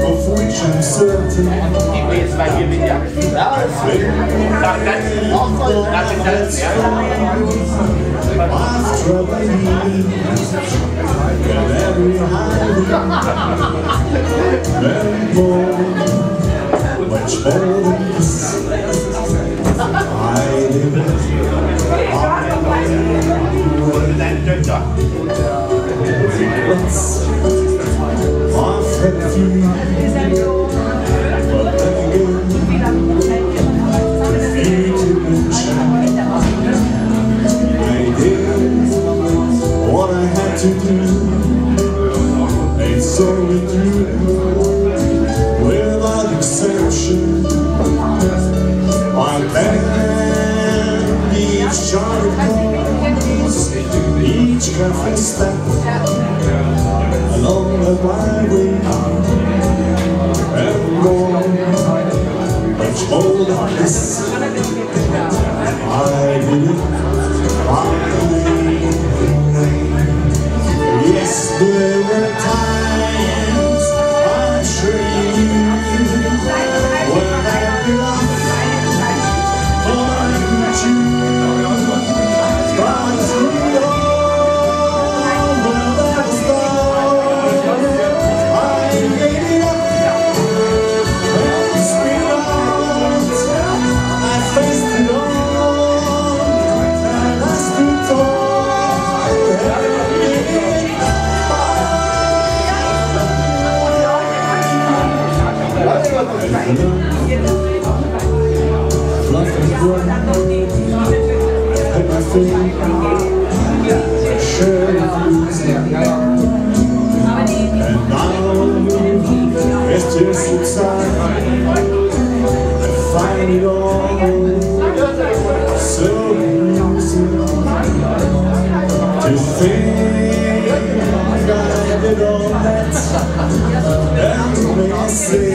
Of which I'm certain. I've troubled me in every hiding and more, much more than this. I live often few, but then again, defeated and shy. I did what I had to do, and so we do, without exception. Our band each charted course, each careful step along the byway, and more, much more than this. I did it my way. Yes, there were times I'm sure you when I belonged, but I could choose, but through all when that was done, I gave it up and screamed out. I faced it all. Fluff and bright, everything shared with you. And now it's just inside. I find it all so easy to think I did all that. And may I say